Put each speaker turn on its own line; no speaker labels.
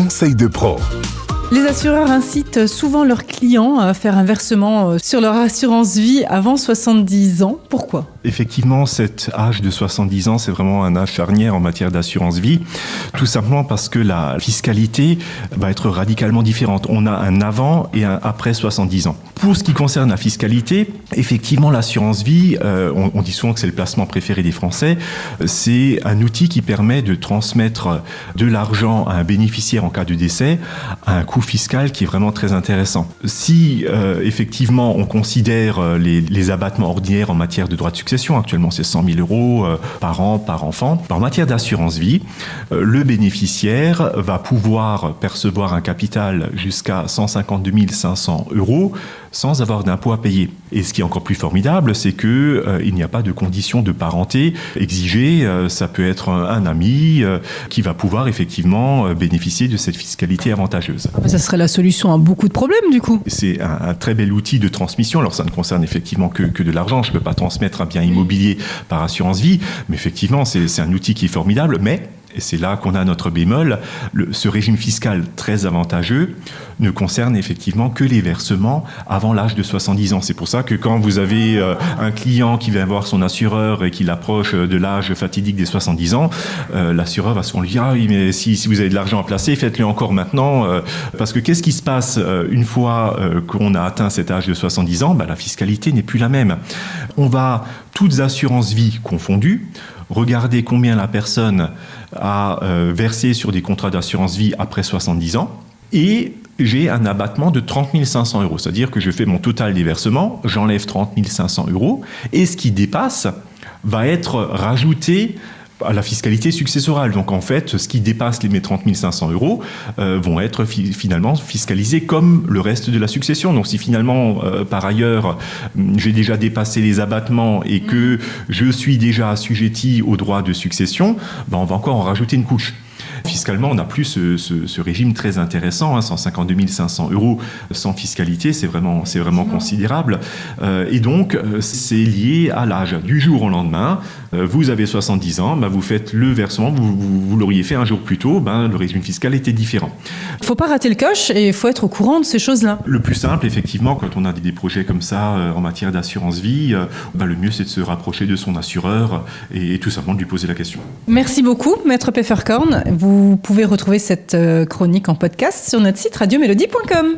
conseils de pro.
Les assureurs incitent souvent leurs clients à faire un versement sur leur assurance vie avant 70 ans. Pourquoi ?
Effectivement, cet âge de 70 ans, c'est vraiment un âge charnière en matière d'assurance vie, tout simplement parce que la fiscalité va être radicalement différente. On a un avant et un après 70 ans. Pour ce qui concerne la fiscalité, effectivement, l'assurance vie, on dit souvent que c'est le placement préféré des Français, c'est un outil qui permet de transmettre de l'argent à un bénéficiaire en cas de décès à un coût fiscal qui est vraiment très intéressant. Si effectivement on considère les abattements ordinaires en matière de droits de succession, actuellement c'est 100 000 euros par an, par enfant, en matière d'assurance vie, le bénéficiaire va pouvoir percevoir un capital jusqu'à 152 500 euros sans avoir d'impôt à payer. Et ce qui est encore plus formidable, c'est qu'il n'y a pas de conditions de parenté exigées. Ça peut être un ami qui va pouvoir effectivement bénéficier de cette fiscalité avantageuse.
Ça serait la solution à beaucoup de problèmes du coup.
C'est un très bel outil de transmission. Alors ça ne concerne effectivement que de l'argent. Je ne peux pas transmettre un bien immobilier par assurance vie, mais effectivement c'est un outil qui est formidable. Mais et c'est là qu'on a notre bémol, ce régime fiscal très avantageux ne concerne effectivement que les versements avant l'âge de 70 ans. C'est pour ça que quand vous avez un client qui vient voir son assureur et qu'il approche de l'âge fatidique des 70 ans, l'assureur va souvent lui dire « Ah oui, mais si vous avez de l'argent à placer, faites-le encore maintenant. » Parce que qu'est-ce qui se passe une fois qu'on a atteint cet âge de 70 ans ? La fiscalité n'est plus la même. On va, toutes assurances vie confondues, regarder combien la personne a versé sur des contrats d'assurance vie après 70 ans et j'ai un abattement de 30 500 euros. C'est-à-dire que je fais mon total des versements, j'enlève 30 500 euros et ce qui dépasse va être rajouté à la fiscalité successorale. Donc en fait, ce qui dépasse mes 30 500 euros vont être finalement fiscalisés comme le reste de la succession. Donc si finalement, par ailleurs, j'ai déjà dépassé les abattements et que je suis déjà assujetti aux droits de succession, on va encore en rajouter une couche. Fiscalement, on n'a plus ce régime très intéressant, 152 500 euros sans fiscalité, c'est vraiment considérable. Et donc, c'est lié à l'âge. Du jour au lendemain, vous avez 70 ans, vous faites le versement, vous l'auriez fait un jour plus tôt, le régime fiscal était différent.
Il ne faut pas rater le coche et il faut être au courant de ces choses-là.
Le plus simple, effectivement, quand on a des projets comme ça en matière d'assurance vie, le mieux c'est de se rapprocher de son assureur et tout simplement de lui poser la question.
Merci beaucoup, Maître Pfefferkorn. Vous pouvez retrouver cette chronique en podcast sur notre site radiomélodie.com.